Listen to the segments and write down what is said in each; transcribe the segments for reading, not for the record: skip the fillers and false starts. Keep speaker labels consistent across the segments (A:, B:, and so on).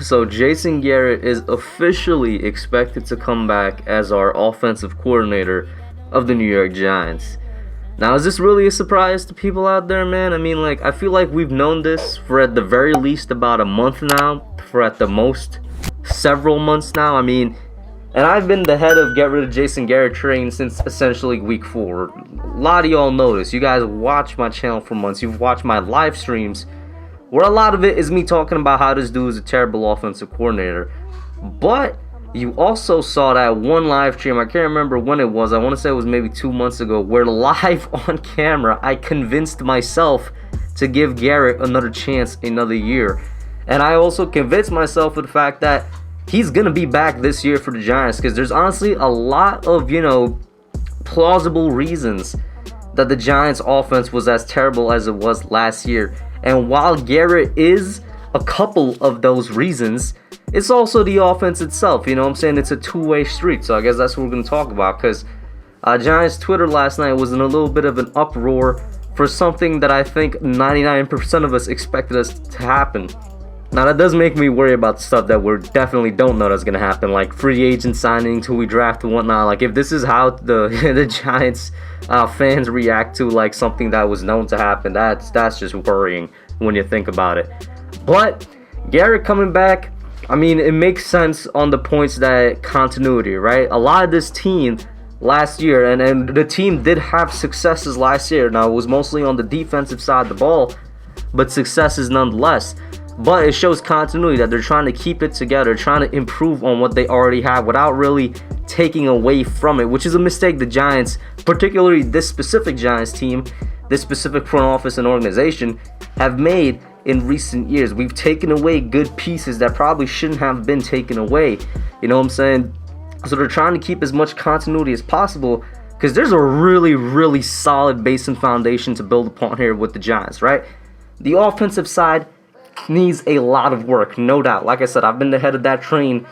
A: So Jason Garrett is officially expected to come back as our offensive coordinator of the New York Giants. Now, is this really a surprise to people out there, man? I mean, I feel like we've known this for at the very least about a month now, for at the most several months now. I mean, and I've been the head of Get Rid of Jason Garrett train since essentially week 4. A lot of y'all know this. You guys watch my channel for months. You've watched my live streams, where a lot of it is me talking about how this dude is a terrible offensive coordinator. But you also saw that one live stream, I can't remember when it was, I want to say it was maybe 2 months ago, where live on camera, I convinced myself to give Garrett another chance, another year. And I also convinced myself of the fact that he's going to be back this year for the Giants, because there's honestly a lot of, plausible reasons that the Giants offense was as terrible as it was last year. And while Garrett is a couple of those reasons, it's also the offense itself. You know what I'm saying? It's a two-way street. So I guess that's what we're going to talk about, because Giants Twitter last night was in a little bit of an uproar for something that I think 99% of us expected us to happen. Now, that does make me worry about stuff that we definitely don't know that's going to happen, like free agent signings, who we draft and whatnot. Like, if this is how the Giants fans react to, like, something that was known to happen, that's just worrying when you think about it. But Garrett coming back, I mean, it makes sense on the points that continuity, right? A lot of this team last year, and the team did have successes last year. Now, it was mostly on the defensive side of the ball, but successes nonetheless. But it shows continuity, that they're trying to keep it together, trying to improve on what they already have without really taking away from it, which is a mistake the Giants, particularly this specific Giants team, this specific front office and organization, have made in recent years. We've taken away good pieces that probably shouldn't have been taken away. You know what I'm saying? So they're trying to keep as much continuity as possible, because there's a really, really solid base and foundation to build upon here with the Giants, right? The offensive side needs a lot of work, no doubt. Like I said, I've been the head of that train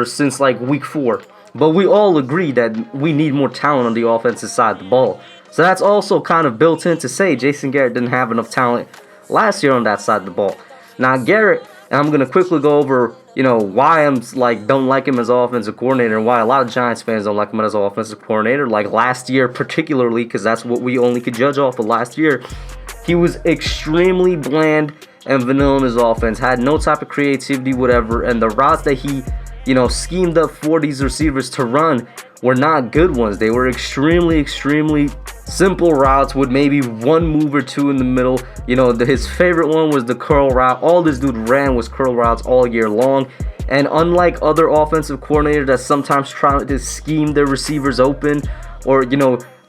A: since like week 4. But we all agree that we need more talent on the offensive side of the ball. So that's also kind of built in to say Jason Garrett didn't have enough talent last year on that side of the ball. Now Garrett, and I'm going to quickly go over, why I'm don't like him as offensive coordinator, and why a lot of Giants fans don't like him as offensive coordinator. Like last year particularly, because that's what we only could judge off of last year. He was extremely bland and vanilla in his offense, had no type of creativity, whatever, and the routes that he, schemed up for these receivers to run were not good ones. They were extremely, extremely simple routes with maybe one move or two in the middle. His favorite one was the curl route. All this dude ran was curl routes all year long. And unlike other offensive coordinators that sometimes try to scheme their receivers open, or,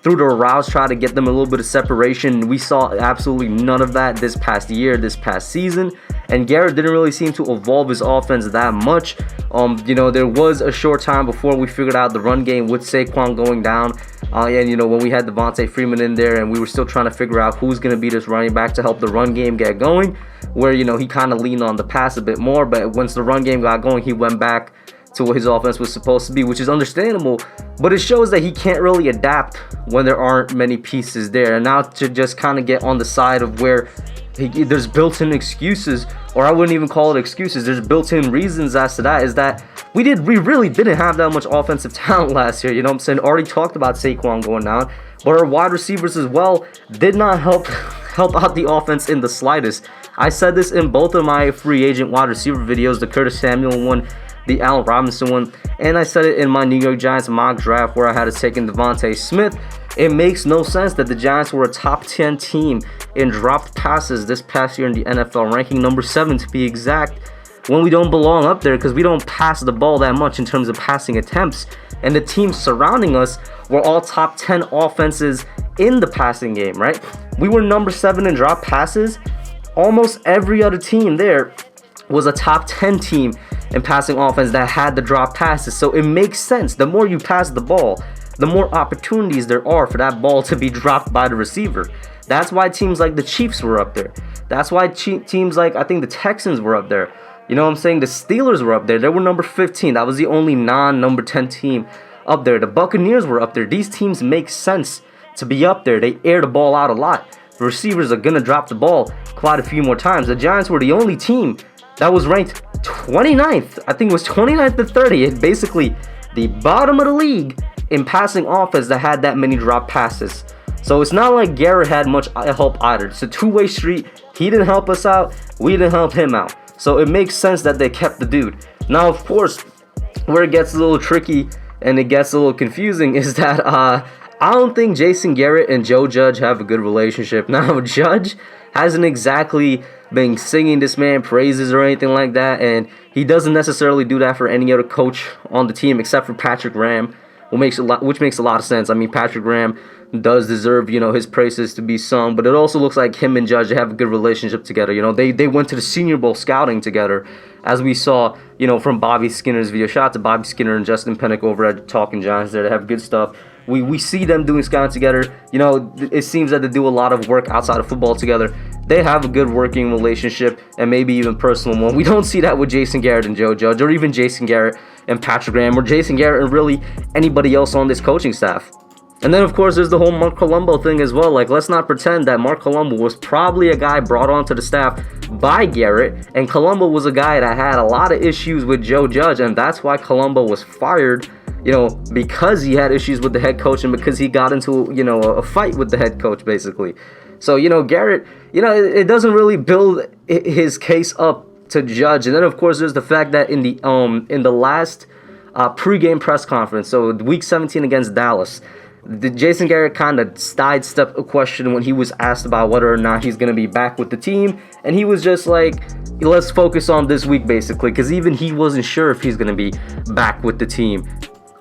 A: through the routes, try to get them a little bit of separation, we saw absolutely none of that this past year, this past season. And Garrett didn't really seem to evolve his offense that much. There was a short time before we figured out the run game with Saquon going down. And when we had Devontae Freeman in there, and we were still trying to figure out who's going to be this running back to help the run game get going, where, he kind of leaned on the pass a bit more. But once the run game got going, he went back to what his offense was supposed to be, which is understandable, but it shows that he can't really adapt when there aren't many pieces there. And now to just kind of get on the side of where there's built-in excuses, or I wouldn't even call it excuses, there's built-in reasons as to that, is that we really didn't have that much offensive talent last year. You know what I'm saying? Already talked about Saquon going down, but our wide receivers as well did not help out the offense in the slightest. I said this in both of my free agent wide receiver videos, the Curtis Samuel one, the Allen Robinson one, and I said it in my New York Giants mock draft where I had it taken Devontae Smith. It makes no sense that the Giants were a top 10 team in dropped passes this past year in the NFL, ranking number 7 to be exact, when we don't belong up there because we don't pass the ball that much in terms of passing attempts. And the teams surrounding us were all top 10 offenses in the passing game, right? We were number 7 in drop passes. Almost every other team there was a top 10 team in passing offense that had the drop passes. So it makes sense. The more you pass the ball, the more opportunities there are for that ball to be dropped by the receiver. That's why teams like the Chiefs were up there. That's why teams like, I think the Texans were up there. You know what I'm saying? The Steelers were up there. They were number 15. That was the only non-number 10 team up there. The Buccaneers were up there. These teams make sense to be up there. They air the ball out a lot. The receivers are going to drop the ball quite a few more times. The Giants were the only team that was ranked 29th. I think it was 29th to 30th. Basically, the bottom of the league in passing offense that had that many drop passes. So it's not like Garrett had much help either. It's a two-way street. He didn't help us out. We didn't help him out. So it makes sense that they kept the dude. Now, of course, where it gets a little tricky and it gets a little confusing is that I don't think Jason Garrett and Joe Judge have a good relationship. Now, Judge hasn't exactly been singing this man praises or anything like that, and he doesn't necessarily do that for any other coach on the team except for Patrick Graham, which makes a lot of sense. I mean, Patrick Graham does deserve, his praises to be sung, but it also looks like him and Judge have a good relationship together. They went to the Senior Bowl scouting together, as we saw, from Bobby Skinner's video. Shout out to Bobby Skinner and Justin Pennick over at Talking Giants there. They have good stuff. We see them doing scouting together. It seems that they do a lot of work outside of football together. They have a good working relationship and maybe even personal one. We don't see that with Jason Garrett and Joe Judge, or even Jason Garrett and Patrick Graham, or Jason Garrett and really anybody else on this coaching staff. And then, of course, there's the whole Mark Colombo thing as well. Like, let's not pretend that Mark Colombo was probably a guy brought onto the staff by Garrett, and Colombo was a guy that had a lot of issues with Joe Judge, and that's why Colombo was fired, because he had issues with the head coach and because he got into, a fight with the head coach, basically. So, Garrett, it doesn't really build his case up to Judge. And then, of course, there's the fact that in the last pregame press conference, so week 17 against Dallas, Jason Garrett kind of sidestepped a question when he was asked about whether or not he's going to be back with the team. And he was just like, let's focus on this week, basically, because even he wasn't sure if he's going to be back with the team.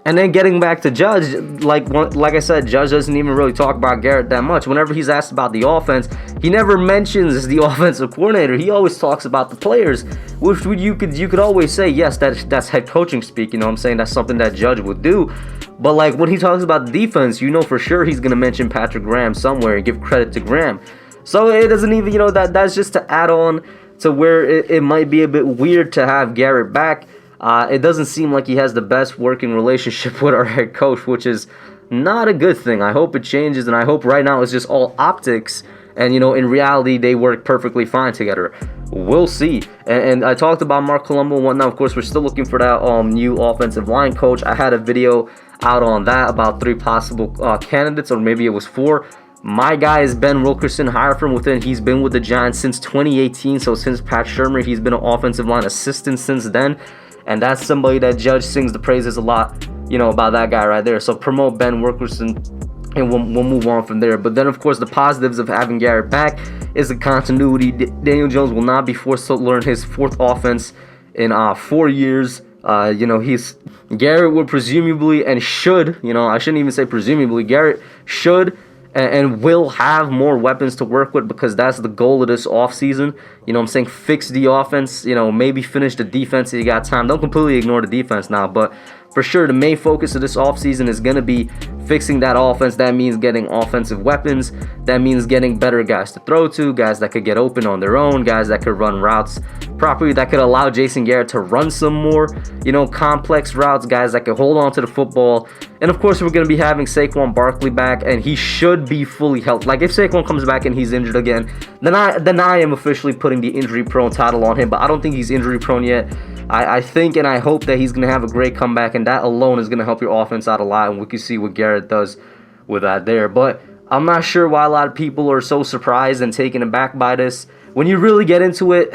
A: And then getting back to Judge, like I said, Judge doesn't even really talk about Garrett that much. Whenever he's asked about the offense, he never mentions the offensive coordinator. He always talks about the players, which you could always say, yes, that's head coaching speak. I'm saying that's something that Judge would do. But like when he talks about the defense, for sure he's gonna mention Patrick Graham somewhere and give credit to Graham. So it doesn't even, that's just to add on to where it might be a bit weird to have Garrett back. It doesn't seem like he has the best working relationship with our head coach, which is not a good thing. I hope it changes, and I hope right now it's just all optics, and in reality they work perfectly fine together. We'll see. And I talked about Mark Colombo and whatnot. Of course, we're still looking for that new offensive line coach. I had a video out on that about 3 possible candidates, or maybe it was 4. My guy is Ben Wilkerson, hired from within. He's been with the Giants since 2018, so since Pat Shurmur, he's been an offensive line assistant since then. And that's somebody that Judge sings the praises a lot, about that guy right there. So promote Ben Wilkerson, and we'll move on from there. But then, of course, the positives of having Garrett back is the continuity. Daniel Jones will not be forced to learn his 4th offense in 4 years. Garrett would presumably and should, I shouldn't even say presumably, Garrett should and will have more weapons to work with, because that's the goal of this offseason. Fix the offense, maybe finish the defense if you got time. Don't completely ignore the defense now, but for sure the main focus of this offseason is going to be fixing that offense. That means getting offensive weapons. That means getting better guys to throw to, guys that could get open on their own, guys that could run routes properly, that could allow Jason Garrett to run some more, complex routes, guys that could hold on to the football. And of course, we're going to be having Saquon Barkley back, and he should be fully healthy. Like, if Saquon comes back and he's injured again, then I am officially putting the injury-prone title on him, but I don't think he's injury-prone yet. I think and I hope that he's going to have a great comeback, and that alone is going to help your offense out a lot, and we can see what Garrett does with that there. But I'm not sure why a lot of people are so surprised and taken aback by this. When you really get into it,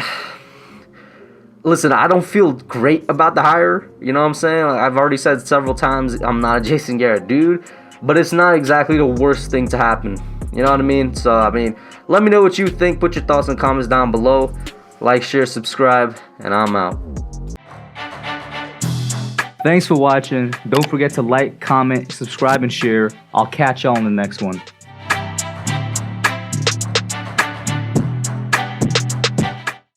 A: listen, I don't feel great about the hire. You know what I'm saying? I've already said several times I'm not a Jason Garrett dude, but it's not exactly the worst thing to happen. You know what I mean? So, let me know what you think. Put your thoughts and comments down below. Like, share, subscribe, and I'm out.
B: Thanks for watching. Don't forget to like, comment, subscribe, and share. I'll catch y'all in the next one.